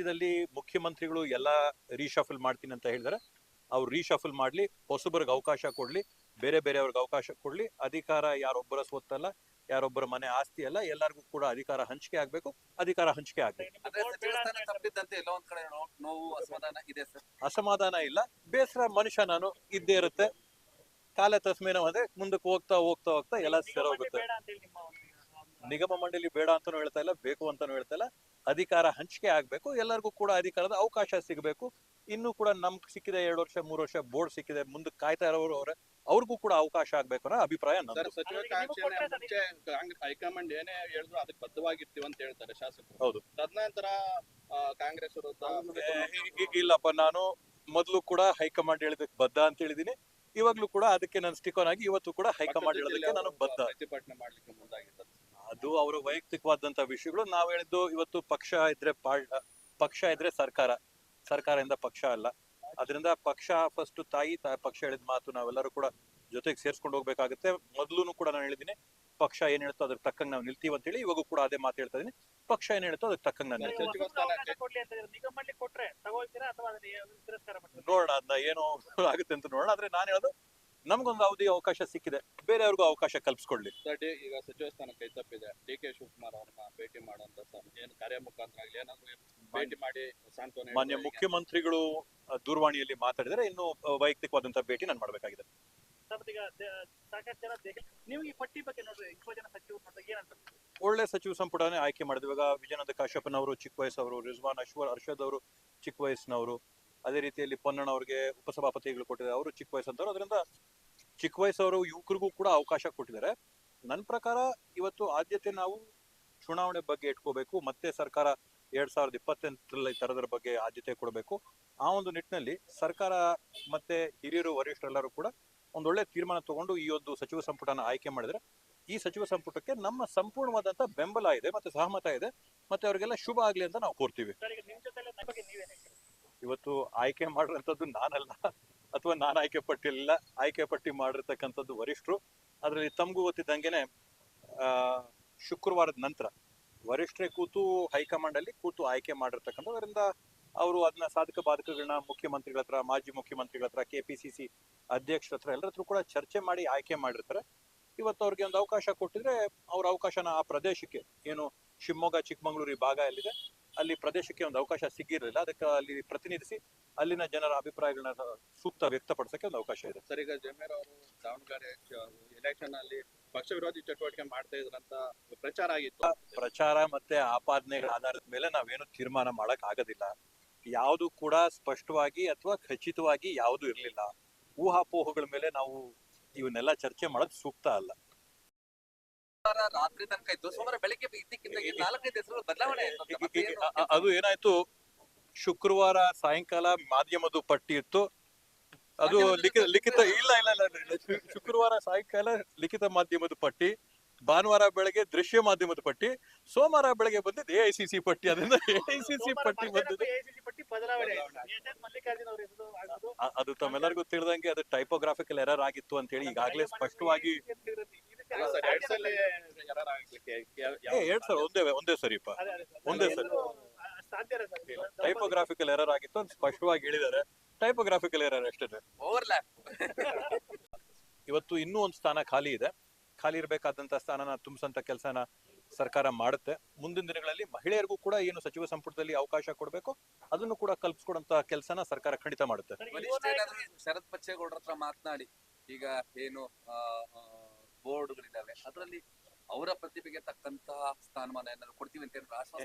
ಮಧ್ಯದಲ್ಲಿ ಮುಖ್ಯಮಂತ್ರಿಗಳು ಎಲ್ಲ ರೀಶಫಲ್ ಮಾಡ್ತೀನಿ ಅಂತ ಹೇಳಿದಾರೆ. ಅವ್ರು ರೀಶಫಲ್ ಮಾಡ್ಲಿ, ಹೊಸಬರಿಗೆ ಅವಕಾಶ ಕೊಡ್ಲಿ, ಬೇರೆ ಬೇರೆಯವ್ರಿಗೆ ಅವಕಾಶ ಕೊಡ್ಲಿ. ಅಧಿಕಾರ ಯಾರೊಬ್ಬರ ಸ್ವತ್ತಲ್ಲ, ಯಾರೊಬ್ಬರ ಮನೆ ಆಸ್ತಿ ಅಲ್ಲ, ಎಲ್ಲರಿಗೂ ಕೂಡ ಅಧಿಕಾರ ಹಂಚಿಕೆ ಆಗ್ಬೇಕು. ಅಧಿಕಾರ ಹಂಚಿಕೆ ಆಗ್ಬೇಕು. ಅಸಮಾಧಾನ ಇಲ್ಲ, ಬೇಸರ ಮನುಷ್ಯ ನಾನು ಇದ್ದೇ ಇರುತ್ತೆ. ಕಾಲ ತಸ್ಮೇನ ಅಂದ್ರೆ ಮುಂದಕ್ಕೆ ಹೋಗ್ತಾ ಹೋಗ್ತಾ ಹೋಗ್ತಾ ಎಲ್ಲ ಸರೋಗುತ್ತೆ. ನಿಗಮ ಮಂಡಳಿ ಬೇಡ ಅಂತಾನು ಹೇಳ್ತಾ ಇಲ್ಲ, ಬೇಕು ಅಂತಾನು ಹೇಳ್ತಾ ಇಲ್ಲ. ಅಧಿಕಾರ ಹಂಚಿಕೆ ಆಗ್ಬೇಕು, ಎಲ್ಲರಿಗೂ ಕೂಡ ಅಧಿಕಾರದ ಅವಕಾಶ ಸಿಗಬೇಕು. ಇನ್ನು ಕೂಡ ನಮ್ಗೆ ಸಿಕ್ಕಿದೆ 2 ವರ್ಷ 3 ವರ್ಷ ಬೋರ್ಡ್ ಸಿಕ್ಕಿದೆ, ಮುಂದಕ್ಕೆ ಕಾಯ್ತಾ ಇರೋರು ಅವ್ರೆ, ಅವ್ರಿಗೂ ಕೂಡ ಅವಕಾಶ ಆಗ್ಬೇಕು ಅನ್ನೋ ಅಭಿಪ್ರಾಯ ನಂದು. ಹೈಕಮಾಂಡ್ ಏನೇ ಹೇಳಿದ್ರು ಅದಕ್ಕೆ ಬದ್ಧವಾಗಿರ್ತೀವಿ ಅಂತ ಹೇಳ್ತಾರೆ ಶಾಸಕರು. ಹೌದು. ತದನಂತರ ಕಾಂಗ್ರೆಸ್ ಇಲ್ಲಪ್ಪ, ನಾನು ಮೊದಲು ಕೂಡ ಹೈಕಮಾಂಡ್ ಹೇಳಿದಕ್ಕೆ ಬದ್ಧ ಅಂತ ಹೇಳಿದೀನಿ. ಇವಾಗ್ಲೂ ಕೂಡ ಅದಕ್ಕೆ ನಾನು ಸ್ಟಿಕ್ ಆನ್ ಆಗಿ ಇವತ್ತು ಕೂಡ ಹೈಕಮಾಂಡ್ ಹೇಳೋದಕ್ಕೆ ನಾನು ಬದ್ಧ. ಪ್ರತಿಭಟನೆ ಮಾಡ್ಲಿಕ್ಕೆ ಮುಂದಾಗಿದ್ದಾರೆ. ಅದು ಅವರ ವೈಯಕ್ತಿಕವಾದಂತ ವಿಷಯಗಳು. ನಾವ್ ಹೇಳಿದ್ದು ಇವತ್ತು ಪಕ್ಷ ಇದ್ರೆ ಸರ್ಕಾರದಿಂದ ಪಕ್ಷ ಅಲ್ಲ. ಅದರಿಂದ ಪಕ್ಷ ಫಸ್ಟ್ ತಾಯಿ, ಪಕ್ಷ ಹೇಳಿದ ಮಾತು ನಾವೆಲ್ಲರೂ ಕೂಡ ಜೊತೆಗೆ ಸೇರ್ಸ್ಕೊಂಡು ಹೋಗ್ಬೇಕಾಗುತ್ತೆ. ಮೊದ್ಲೂನು ಕೂಡ ನಾನು ಹೇಳಿದೀನಿ, ಪಕ್ಷ ಏನ್ ಹೇಳ್ತೋ ಅದ್ರ ತಕ್ಕಂಗೆ ನಾವು ನಿಲ್ತೀವಿ ಅಂತ ಹೇಳಿ. ಇವಾಗೂ ಕೂಡ ಅದೇ ಮಾತು ಹೇಳ್ತಾ ಇದೀನಿ, ಪಕ್ಷ ಏನ್ ಹೇಳ್ತೋ ಅದಕ್ಕೆ ತಕ್ಕಂಗೆ ನಾನು ನಿಲ್ತೀನಿ. ನೋಡೋಣ, ಅದನ್ನ ಏನು ಆಗುತ್ತೆ ಅಂತ ನೋಡೋಣ. ಆದ್ರೆ ನಾನು ಹೇಳೋದು, ನಮ್ಗೊಂದು ಅವಕಾಶ ಸಿಕ್ಕಿದೆ, ಬೇರೆಯವ್ರಿಗೂ ಅವಕಾಶ ಕಲ್ಪಿಸ್ಕೊಳ್ಳಿ. ಈಗ ಸಚಿವ ಸ್ಥಾನ ಕೈ ತಪ್ಪಿದೆ. ಡಿ.ಕೆ. ಶಿವಕುಮಾರ್ ಅವ್ರನ್ನ ಭೇಟಿ ಮಾಡುವಂತ ಏನು ಕಾರ್ಯ ಮುಖಾಂತರ ಏನಾದ್ರು ಭೇಟಿ ಮಾಡಿ ಸಾಂತ್ವನ. ಮಾನ್ಯ ಮುಖ್ಯಮಂತ್ರಿಗಳು ದೂರವಾಣಿಯಲ್ಲಿ ಮಾತಾಡಿದರೆ ಇನ್ನು ವೈಯಕ್ತಿಕವಾದಂತಹ ಭೇಟಿ ನಾನು ಮಾಡ್ಬೇಕಾಗಿದೆ. ಒಳ್ಳೆ ಸಚಿವ ಸಂಪುಟನೇ ಆಯ್ಕೆ ಮಾಡಿದ್ವಿ. ಇವಾಗ ವಿಜಯಾನಂದ ಕಾಶ್ಯಪನವರು ಚಿಕ್ಕ ವಯಸ್ಸವರು, ರಿಜ್ವಾನ್ ಅರ್ಷದ್ ಅವರು ಚಿಕ್ಕ ವಯಸ್ಸಿನವರು, ಅದೇ ರೀತಿಯಲ್ಲಿ ಪೊನ್ನಣ್ಣ ಅವ್ರಿಗೆ ಉಪಸಭಾಪತಿಗಳು ಕೊಟ್ಟಿದ್ದಾರೆ, ಅವರು ಚಿಕ್ಕ ವಯಸ್ಸಂತವ್ರು. ಅದರಿಂದ ಚಿಕ್ಕ ವಯಸ್ಸವರು ಯುವಕರಿಗೂ ಕೂಡ ಅವಕಾಶ ಕೊಟ್ಟಿದ್ದಾರೆ. ನನ್ನ ಪ್ರಕಾರ ಇವತ್ತು ಆದ್ಯತೆ ನಾವು ಚುನಾವಣೆ ಬಗ್ಗೆ ಇಟ್ಕೋಬೇಕು. ಮತ್ತೆ ಸರ್ಕಾರ 2028ರಲ್ಲಿ ತರೋದ್ರ ಬಗ್ಗೆ ಆದ್ಯತೆ ಕೊಡಬೇಕು. ಆ ಒಂದು ನಿಟ್ಟಿನಲ್ಲಿ ಸರ್ಕಾರ ಮತ್ತೆ ಹಿರಿಯರು, ವರಿಷ್ಠರೆಲ್ಲರೂ ಕೂಡ ಒಂದೊಳ್ಳೆ ತೀರ್ಮಾನ ತಗೊಂಡು ಈ ಒಂದು ಸಚಿವ ಸಂಪುಟನ ಆಯ್ಕೆ ಮಾಡಿದ್ರೆ, ಈ ಸಚಿವ ಸಂಪುಟಕ್ಕೆ ನಮ್ಮ ಸಂಪೂರ್ಣವಾದಂತ ಬೆಂಬಲ ಇದೆ, ಮತ್ತೆ ಸಹಮತ ಇದೆ, ಮತ್ತೆ ಅವ್ರಿಗೆಲ್ಲ ಶುಭ ಆಗ್ಲಿ ಅಂತ ನಾವು ಕೋರ್ತೀವಿ. ಇವತ್ತು ಆಯ್ಕೆ ಮಾಡಿರೋಂಥದ್ದು ನಾನಲ್ಲ, ಅಥವಾ ನಾನು ಆಯ್ಕೆ ಪಟ್ಟಿಲ್ಲ. ಆಯ್ಕೆ ಪಟ್ಟಿ ಮಾಡಿರ್ತಕ್ಕಂಥದ್ದು ವರಿಷ್ಠರು. ಅದರಲ್ಲಿ ತಮಗೂ ಗೊತ್ತಿದ್ದಂಗೆನೆ ಶುಕ್ರವಾರದ ನಂತರ ವರಿಷ್ಠರೇ ಕೂತು ಹೈಕಮಾಂಡ್ ಅಲ್ಲಿ ಕೂತು ಆಯ್ಕೆ ಮಾಡಿರ್ತಕ್ಕಂಥದ್ದು. ಅದರಿಂದ ಅವರು ಅದನ್ನ ಸಾಧಕ ಬಾಧಕಗಳನ್ನ ಮುಖ್ಯಮಂತ್ರಿಗಳ ಹತ್ರ, ಮಾಜಿ ಮುಖ್ಯಮಂತ್ರಿಗಳ ಹತ್ರ, KPCC ಅಧ್ಯಕ್ಷರ ಹತ್ರ ಎಲ್ಲರ ಹತ್ರ ಕೂಡ ಚರ್ಚೆ ಮಾಡಿ ಆಯ್ಕೆ ಮಾಡಿರ್ತಾರೆ. ಇವತ್ತು ಅವ್ರಿಗೆ ಒಂದು ಅವಕಾಶ ಕೊಟ್ಟಿದ್ರೆ, ಅವ್ರ ಅವಕಾಶನ ಆ ಪ್ರದೇಶಕ್ಕೆ, ಏನು ಶಿವಮೊಗ್ಗ ಚಿಕ್ಕಮಂಗ್ಳೂರು ಭಾಗ ಎಲ್ಲಿದೆ ಅಲ್ಲಿ ಪ್ರದೇಶಕ್ಕೆ ಒಂದು ಅವಕಾಶ ಸಿಗಿರಲಿಲ್ಲ. ಅದಕ್ಕೆ ಅಲ್ಲಿ ಪ್ರತಿನಿಧಿಸಿ ಅಲ್ಲಿನ ಜನರ ಅಭಿಪ್ರಾಯಗಳನ್ನ ಸೂಕ್ತ ವ್ಯಕ್ತಪಡಿಸಕ್ಕೆ ಒಂದು ಅವಕಾಶ ಇದೆ. ಸರ್, ಈಗ ಜಮೀರ್ ಅವರು ದಾವಣಗೆರೆ ಎಲೆಕ್ಷನ್ ಅಲ್ಲಿ ಪಕ್ಷ ವಿರೋಧಿ ಚಟುವಟಿಕೆ ಮಾಡ್ತಾ ಇದ್ರಂತ ಪ್ರಚಾರ ಆಗಿತ್ತು. ಪ್ರಚಾರ ಮತ್ತೆ ಆಪಾದನೆಗಳ ಆಧಾರದ ಮೇಲೆ ನಾವೇನು ತೀರ್ಮಾನ ಮಾಡಕ್ ಆಗೋದಿಲ್ಲ. ಯಾವುದು ಕೂಡ ಸ್ಪಷ್ಟವಾಗಿ ಅಥವಾ ಖಚಿತವಾಗಿ ಯಾವುದು ಇರ್ಲಿಲ್ಲ. ಊಹಾಪೋಹಗಳ ಮೇಲೆ ನಾವು ಇವನ್ನೆಲ್ಲ ಚರ್ಚೆ ಮಾಡೋದು ಸೂಕ್ತ ಅಲ್ಲ. ರಾತ್ರಿ ತನಕ ಇತ್ತು, ಸೋಮವಾರ ಬೆಳಿಗ್ಗೆ ಇದ್ದಕ್ಕಿಂತ 4-5 ಹೆಸರುಗಳು ಬದಲಾವಣೆ. ಅದು ಏನಾಯ್ತು, ಶುಕ್ರವಾರ ಸಾಯಂಕಾಲ ಮಾಧ್ಯಮದ ಪಟ್ಟಿ ಇತ್ತು. ಅದು ಲಿಖಿತ ಇಲ್ಲ. ಶುಕ್ರವಾರ ಸಾಯಂಕಾಲ ಲಿಖಿತ ಮಾಧ್ಯಮದ ಪಟ್ಟಿ, ಭಾನುವಾರ ಬೆಳಗ್ಗೆ ದೃಶ್ಯ ಮಾಧ್ಯಮದ ಪಟ್ಟಿ, ಸೋಮವಾರ ಬೆಳಗ್ಗೆ ಬಂದಿದ್ದು AICC ಪಟ್ಟಿ. ಅದರಿಂದ AICC ಪಟ್ಟಿ ಬಂದಿದ್ದು. ಅದು ತಮ್ಮೆಲ್ಲರಿಗೂ ತಿಳಿದಂಗೆ ಅದು ಟೈಪೋಗ್ರಾಫಿಕಲ್ ಎರರ್ ಆಗಿತ್ತು ಅಂತ ಹೇಳಿ ಈಗಾಗಲೇ ಸ್ಪಷ್ಟವಾಗಿ. 2 ಸಲ ಒಂದೇ ಸರಿಪ್ಪ, ಒಂದೇ ಸರಿ ಟೈಪೋಗ್ರಾಫಿಕಲ್ ಎರರ್ ಆಗಿತ್ತು ಅಂತ ಸ್ಪಷ್ಟವಾಗಿ ಹೇಳಿದ್ದಾರೆ. ಟೈಪೋಗ್ರಾಫಿಕಲ್ ಎರರ್ ಅಷ್ಟೇ. ಇವತ್ತು ಇನ್ನೂ ಒಂದು ಸ್ಥಾನ ಖಾಲಿ ಇದೆ. ಖಾಲಿ ಇರಬೇಕಾದಂತ ಸ್ಥಾನನ ತುಂಬಿಸಂತ ಕೆಲಸನ ಸರ್ಕಾರ ಮಾಡುತ್ತೆ. ಮುಂದಿನ ದಿನಗಳಲ್ಲಿ ಮಹಿಳೆಯರಿಗೂ ಕೂಡ ಏನು ಸಚಿವ ಸಂಪುಟದಲ್ಲಿ ಅವಕಾಶ ಕೊಡಬೇಕು ಅದನ್ನು ಕೂಡ ಕಲ್ಪಿಸ್ಕೊಡಂತ ಕೆಲಸನ ಸರ್ಕಾರ ಖಂಡಿತ ಮಾಡುತ್ತೆ. ಶರತ್ ಬಚ್ಚೇಗೌಡರ ಹತ್ರ ಮಾತನಾಡಿ, ಈಗ ಏನು ಬೋರ್ಡ್ಗಳಿದಾವೆ ಅದರಲ್ಲಿ ಅವರ ಪ್ರತಿಭೆಗೆ ತಕ್ಕಂತಹ ಸ್ಥಾನಮಾನ ಏನಾದ್ರು ಕೊಡ್ತೀವಿ ಅಂತ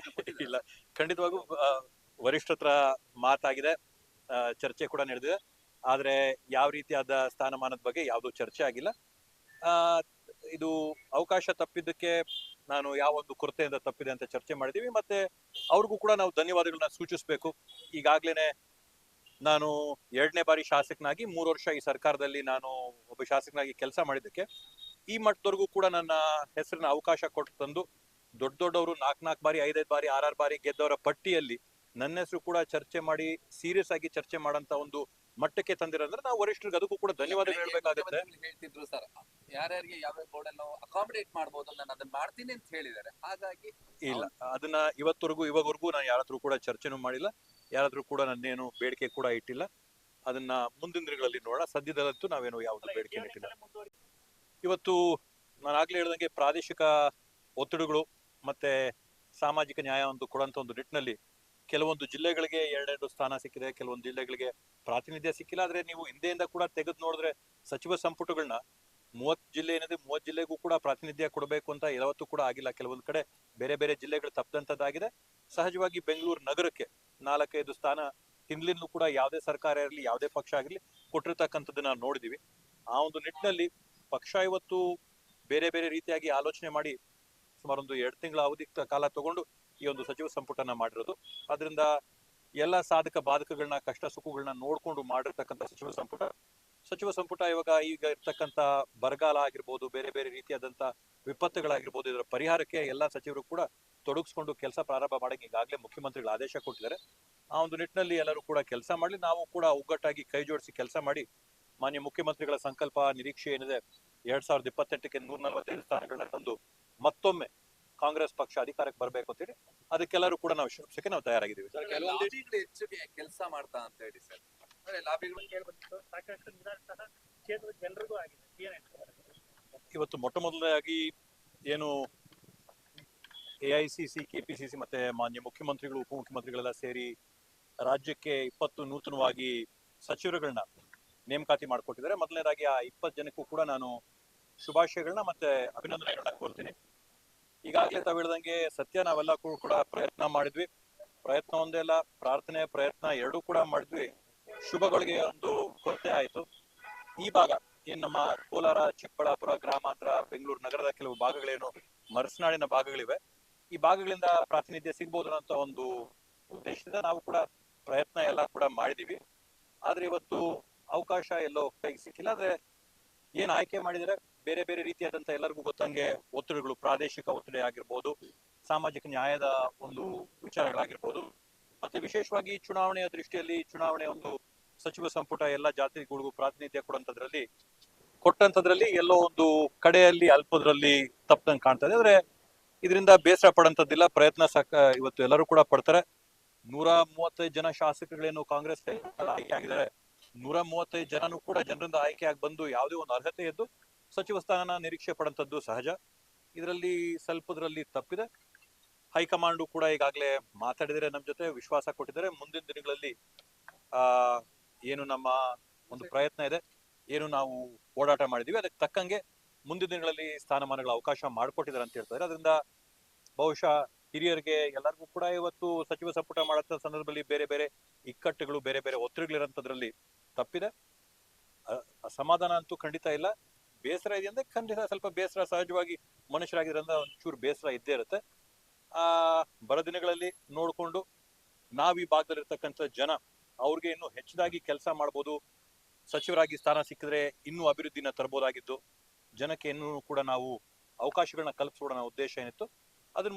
ಇಲ್ಲ, ಖಂಡಿತವಾಗೂ ವರಿಷ್ಠ ಹತ್ರ ಮಾತಾಗಿದೆ, ಚರ್ಚೆ ಕೂಡ ನಡೆದಿದೆ. ಆದ್ರೆ ಯಾವ ರೀತಿಯಾದ ಸ್ಥಾನಮಾನದ ಬಗ್ಗೆ ಯಾವ್ದು ಚರ್ಚೆ ಆಗಿಲ್ಲ. ಇದು ಅವಕಾಶ ತಪ್ಪಿದ್ದಕ್ಕೆ ನಾನು ಯಾವ ಒಂದು ಕೊರತೆಯಿಂದ ತಪ್ಪಿದೆ ಅಂತ ಚರ್ಚೆ ಮಾಡಿದೀವಿ. ಮತ್ತೆ ಅವ್ರಿಗೂ ಕೂಡ ನಾವು ಧನ್ಯವಾದಗಳನ್ನ ಸೂಚಿಸ್ಬೇಕು. ಈಗಾಗ್ಲೇನೆ ನಾನು 2ನೇ ಬಾರಿ ಶಾಸಕನಾಗಿ 3 ವರ್ಷ ಈ ಸರ್ಕಾರದಲ್ಲಿ ನಾನು ಒಬ್ಬ ಶಾಸಕನಾಗಿ ಕೆಲಸ ಮಾಡಿದ್ದಕ್ಕೆ ಈ ಮಟ್ಟದವರೆಗೂ ಕೂಡ ನನ್ನ ಹೆಸರಿನ ಅವಕಾಶ ಕೊಟ್ಟು ತಂದು ದೊಡ್ಡವರು 4 ಬಾರಿ 5 ಬಾರಿ 6 ಬಾರಿ ಗೆದ್ದವರ ಪಟ್ಟಿಯಲ್ಲಿ ನನ್ನ ಹೆಸರು ಕೂಡ ಚರ್ಚೆ ಮಾಡಿ ಸೀರಿಯಸ್ ಆಗಿ ಚರ್ಚೆ ಮಾಡಂತ ಒಂದು ಮಟ್ಟಕ್ಕೆ ತಂದಿರಂದ್ರೆ ನಾವು ವರಿಷ್ಠರಿಗೆ ಅದಕ್ಕೂ ಕೂಡ ಧನ್ಯವಾದ ಹೇಳ್ಬೇಕಾಗುತ್ತೆ. ಮುಖ್ಯಮಂತ್ರಿಗಳು ಹೇಳ್ತಿದ್ರು ಸರ್, ಯಾರ್ಯಾರಿಗೆ ಯಾವ ಬೋರ್ಡ್ ಅನ್ನು ಅಕಾಮಿಡೇಟ್ ಮಾಡ್ಬೋದು, ನಾನು ಅದನ್ನ ಮಾಡ್ತೀನಿ ಅಂತ ಹೇಳಿದ್ದಾರೆ. ಹಾಗಾಗಿ ಇಲ್ಲ, ಅದನ್ನ ಇವಾಗವರೆಗೂ ನಾನು ಯಾರಾದ್ರೂ ಕೂಡ ಚರ್ಚೆನೂ ಮಾಡಿಲ್ಲ, ಯಾರಾದ್ರೂ ಕೂಡ ನನ್ನೇನು ಬೇಡಿಕೆ ಕೂಡ ಇಟ್ಟಿಲ್ಲ. ಅದನ್ನ ಮುಂದಿನ ದಿನಗಳಲ್ಲಿ ನೋಡೋಣ. ಸದ್ಯದಲ್ಲಂತೂ ನಾವೇನು ಯಾವ್ದು ಬೇಡಿಕೆ ಇಟ್ಟಿಲ್ಲ. ಇವತ್ತು ನಾನು ಆಗ್ಲೇ ಹೇಳ್ದಂಗೆ ಪ್ರಾದೇಶಿಕ ಒತ್ತಡಗಳು ಮತ್ತೆ ಸಾಮಾಜಿಕ ನ್ಯಾಯ ಕೊಡುವಂತ ಒಂದು ನಿಟ್ಟಿನಲ್ಲಿ ಕೆಲವೊಂದು ಜಿಲ್ಲೆಗಳಿಗೆ 2 ಸ್ಥಾನ ಸಿಕ್ಕಿದೆ, ಕೆಲವೊಂದು ಜಿಲ್ಲೆಗಳಿಗೆ ಪ್ರಾತಿನಿಧ್ಯ ಸಿಕ್ಕಿಲ್ಲ. ಆದ್ರೆ ನೀವು ಹಿಂದೆಯಿಂದ ಕೂಡ ತೆಗೆದು ನೋಡಿದ್ರೆ ಸಚಿವ ಸಂಪುಟಗಳನ್ನ 30 ಜಿಲ್ಲೆ ಏನಿದೆ 30 ಜಿಲ್ಲೆಗೂ ಕೂಡ ಪ್ರಾತಿನಿಧ್ಯ ಕೊಡಬೇಕು ಅಂತ ಯಾವತ್ತೂ ಕೂಡ ಆಗಿಲ್ಲ. ಕೆಲವೊಂದು ಕಡೆ ಬೇರೆ ಬೇರೆ ಜಿಲ್ಲೆಗಳು ತಪ್ಪದಂತದ್ದಾಗಿದೆ. ಸಹಜವಾಗಿ ಬೆಂಗಳೂರು ನಗರಕ್ಕೆ 4-5 ಸ್ಥಾನ ಹಿಂದ್ಲಿಂದಲೂ ಕೂಡ ಯಾವುದೇ ಸರ್ಕಾರ ಇರಲಿ, ಯಾವುದೇ ಪಕ್ಷ ಆಗಿರ್ಲಿ ಕೊಟ್ಟಿರ್ತಕ್ಕಂಥದ್ದನ್ನ ನೋಡಿದೀವಿ. ಆ ಒಂದು ನಿಟ್ಟಿನಲ್ಲಿ ಪಕ್ಷ ಇವತ್ತು ಬೇರೆ ಬೇರೆ ರೀತಿಯಾಗಿ ಆಲೋಚನೆ ಮಾಡಿ ಸುಮಾರು ಒಂದು 2 ತಿಂಗಳ ಅವಧಿ ಕಾಲ ತಗೊಂಡು ಈ ಒಂದು ಸಚಿವ ಸಂಪುಟನ ಮಾಡಿರೋದು. ಅದರಿಂದ ಎಲ್ಲ ಸಾಧಕ ಬಾಧಕಗಳನ್ನ, ಕಷ್ಟ ಸುಖಗಳನ್ನ ನೋಡ್ಕೊಂಡು ಮಾಡಿರ್ತಕ್ಕಂಥ ಸಚಿವ ಸಂಪುಟ ಈಗ ಇರ್ತಕ್ಕಂಥ ಬರಗಾಲ ಆಗಿರ್ಬೋದು, ಬೇರೆ ಬೇರೆ ರೀತಿಯಾದಂತ ವಿಪತ್ತುಗಳಾಗಿರ್ಬೋದು, ಇದರ ಪರಿಹಾರಕ್ಕೆ ಎಲ್ಲಾ ಸಚಿವರು ಕೂಡ ತೊಡಗಿಸ್ಕೊಂಡು ಕೆಲಸ ಪ್ರಾರಂಭ ಮಾಡಕ್ಕೆ ಈಗಾಗಲೇ ಮುಖ್ಯಮಂತ್ರಿಗಳು ಆದೇಶ ಕೊಟ್ಟಿದ್ದಾರೆ. ಆ ಒಂದು ನಿಟ್ಟಿನಲ್ಲಿ ಎಲ್ಲರೂ ಕೂಡ ಕೆಲಸ ಮಾಡಲಿ, ನಾವು ಕೂಡ ಒಗ್ಗಟ್ಟಾಗಿ ಕೈ ಜೋಡಿಸಿ ಕೆಲಸ ಮಾಡಿ ಮಾನ್ಯ ಮುಖ್ಯಮಂತ್ರಿಗಳ ಸಂಕಲ್ಪ ನಿರೀಕ್ಷೆ ಏನಿದೆ 2028ಕ್ಕೆ 145 ಸ್ಥಾನಗಳನ್ನ ತಂದು ಮತ್ತೊಮ್ಮೆ ಕಾಂಗ್ರೆಸ್ ಪಕ್ಷ ಅಧಿಕಾರಕ್ಕೆ ಬರಬೇಕು ಅಂತೇಳಿ ಅದಕ್ಕೆಲ್ಲರೂ ಕೂಡ ನಾವು ಶ್ರಮಿಸಕ್ಕೆ ನಾವು ತಯಾರಾಗಿದ್ದೀವಿ. ಲಾಬಿಗಳು ಹೆಚ್ಚು ಕೆಲಸ ಮಾಡ್ತಾ ಅಂತ ಹೇಳಿ ಸರ್, ಅಂದ್ರೆ ಲಾಬಿಗಳು ಕೇಳ್ಬಂದಿತ್ತು, ಸಾಕಷ್ಟು ನಿಧಾನ ಸಹ ಕ್ಷೇತ್ರದ ಜನರಿಗೂ ಆಗಿದೆ. ಏನ್ ಹೇಳ್ತಾರೆ? ಇವತ್ತು ಮೊಟ್ಟ ಮೊದಲನೇದಾಗಿ ಏನು AICC, KPCC ಮತ್ತೆ ಮಾನ್ಯ ಮುಖ್ಯಮಂತ್ರಿಗಳು, ಉಪಮುಖ್ಯಮಂತ್ರಿಗಳೆಲ್ಲ ಸೇರಿ ರಾಜ್ಯಕ್ಕೆ 20 ನೂತನವಾಗಿ ಸಚಿವರುಗಳನ್ನ ನೇಮಕಾತಿ ಮಾಡಿಕೊಟ್ಟಿದ್ದಾರೆ. ಮೊದಲನೇದಾಗಿ ಆ 20 ಜನಕ್ಕೂ ಕೂಡ ನಾನು ಶುಭಾಶಯಗಳನ್ನ ಮತ್ತೆ ಅಭಿನಂದನೆಗಳನ್ನ ಕೋರ್ತೀನಿ. ಈಗಾಗಲೇ ತಾವು ಹೇಳ್ದಂಗೆ ಸತ್ಯ ನಾವೆಲ್ಲ ಕೂಡ ಪ್ರಯತ್ನ ಮಾಡಿದ್ವಿ. ಪ್ರಯತ್ನ ಒಂದೇ ಅಲ್ಲ, ಪ್ರಾರ್ಥನೆ ಪ್ರಯತ್ನ ಎರಡೂ ಕೂಡ ಮಾಡಿದ್ವಿ. ಶುಭಗಳಿಗೆ ಒಂದು ಕೊರತೆ ಆಯ್ತು. ಈ ಭಾಗ ಏನ್ ನಮ್ಮ ಕೋಲಾರ, ಚಿಕ್ಕಬಳ್ಳಾಪುರ, ಗ್ರಾಮಾಂತರ, ಬೆಂಗಳೂರು ನಗರದ ಕೆಲವು ಭಾಗಗಳೇನು ಮರಸನಾಡಿನ ಭಾಗಗಳಿವೆ, ಈ ಭಾಗಗಳಿಂದ ಪ್ರಾತಿನಿಧ್ಯ ಸಿಗ್ಬೋದು ಅಂತ ಒಂದು ಉದ್ದೇಶದಿಂದ ನಾವು ಕೂಡ ಪ್ರಯತ್ನ ಎಲ್ಲ ಕೂಡ ಮಾಡಿದೀವಿ. ಆದ್ರೆ ಇವತ್ತು ಅವಕಾಶ ಎಲ್ಲೋ ಕೈಗೆ ಸಿಕ್ಕಿಲ್ಲ. ಆದ್ರೆ ಏನ್ ಆಯ್ಕೆ ಮಾಡಿದರೆ ಬೇರೆ ಬೇರೆ ರೀತಿಯಾದಂತ ಎಲ್ಲರಿಗೂ ಗೊತ್ತಂಗೆ ಒತ್ತಡಗಳು, ಪ್ರಾದೇಶಿಕ ಒತ್ತಡ ಆಗಿರ್ಬೋದು, ಸಾಮಾಜಿಕ ನ್ಯಾಯದ ಒಂದು ವಿಚಾರಗಳಾಗಿರ್ಬೋದು, ಮತ್ತೆ ವಿಶೇಷವಾಗಿ ಚುನಾವಣೆಯ ದೃಷ್ಟಿಯಲ್ಲಿ ಚುನಾವಣೆ ಒಂದು ಸಚಿವ ಸಂಪುಟ ಎಲ್ಲ ಜಾತಿಗಳಿಗೂ ಪ್ರಾತಿನಿಧ್ಯ ಕೊಟ್ಟಂತದ್ರಲ್ಲಿ ಎಲ್ಲೋ ಒಂದು ಕಡೆಯಲ್ಲಿ ಅಲ್ಪದ್ರಲ್ಲಿ ತಪ್ಪದಂಗೆ ಕಾಣ್ತದೆ. ಆದ್ರೆ ಇದರಿಂದ ಬೇಸರ ಪಡಂತದ್ದಿಲ್ಲ, ಪ್ರಯತ್ನ ಇವತ್ತು ಎಲ್ಲರೂ ಕೂಡ ಪಡ್ತಾರೆ. 135 ಜನ ಶಾಸಕರುಗಳೇನು ಕಾಂಗ್ರೆಸ್ ಆಯ್ಕೆ ಆಗಿದ್ದಾರೆ, 135 ಜನನು ಕೂಡ ಜನರಿಂದ ಆಯ್ಕೆಯಾಗಿ ಬಂದು ಯಾವುದೇ ಒಂದು ಅರ್ಹತೆ ಇದ್ದು ಸಚಿವ ಸ್ಥಾನ ನಿರೀಕ್ಷೆ ಪಡಂತದ್ದು ಸಹಜ. ಇದರಲ್ಲಿ ಸ್ವಲ್ಪದ್ರಲ್ಲಿ ತಪ್ಪಿದೆ. ಹೈಕಮಾಂಡ್ ಕೂಡ ಈಗಾಗಲೇ ಮಾತಾಡಿದರೆ, ನಮ್ಮ ಜೊತೆ ವಿಶ್ವಾಸ ಕೊಟ್ಟಿದ್ದಾರೆ. ಮುಂದಿನ ದಿನಗಳಲ್ಲಿ ಏನು ನಮ್ಮ ಒಂದು ಪ್ರಯತ್ನ ಇದೆ, ಏನು ನಾವು ಓಡಾಟ ಮಾಡಿದೀವಿ, ಅದಕ್ಕೆ ತಕ್ಕಂಗೆ ಮುಂದಿನ ದಿನಗಳಲ್ಲಿ ಸ್ಥಾನಮಾನಗಳ ಅವಕಾಶ ಮಾಡಿಕೊಟ್ಟಿದ್ದಾರೆ ಅಂತ ಹೇಳ್ತಾರೆ. ಅದರಿಂದ ಬಹುಶಃ ಹಿರಿಯರಿಗೆ ಎಲ್ಲರಿಗೂ ಕೂಡ ಇವತ್ತು ಸಚಿವ ಸಂಪುಟ ಮಾಡೋ ಸಂದರ್ಭದಲ್ಲಿ ಬೇರೆ ಬೇರೆ ಇಕ್ಕಟ್ಟುಗಳು, ಬೇರೆ ಬೇರೆ ಒತ್ತಡಗಳಿರೋಂಥದ್ರಲ್ಲಿ ತಪ್ಪಿದೆ. ಅಸಮಾಧಾನ ಅಂತೂ ಖಂಡಿತ ಇಲ್ಲ. ಬೇಸರ ಇದೆ ಅಂದ್ರೆ ಖಂಡಿತ ಸ್ವಲ್ಪ ಬೇಸರ, ಸಹಜವಾಗಿ ಮನುಷ್ಯರಾಗಿದ್ರಿಂದ ಒಂಚೂರು ಬೇಸರ ಇದ್ದೇ ಇರುತ್ತೆ. ಬರೋ ದಿನಗಳಲ್ಲಿ ನೋಡ್ಕೊಂಡು ನಾವ್ ಈ ಭಾಗದಲ್ಲಿರ್ತಕ್ಕಂಥ ಜನ ಅವ್ರಿಗೆ ಇನ್ನು ಹೆಚ್ಚಿದಾಗಿ ಕೆಲಸ ಮಾಡ್ಬೋದು, ಸಚಿವರಾಗಿ ಸ್ಥಾನ ಸಿಕ್ಕಿದ್ರೆ ಇನ್ನೂ ಅಭಿವೃದ್ಧಿನ ತರಬಹುದಾಗಿದ್ದು, ಜನಕ್ಕೆ ಇನ್ನೂ ಕೂಡ ನಾವು ಅವಕಾಶಗಳನ್ನ ಕಲ್ಪಿಸೋಣ ಉದ್ದೇಶ ಏನಿತ್ತು ಅದನ್ನ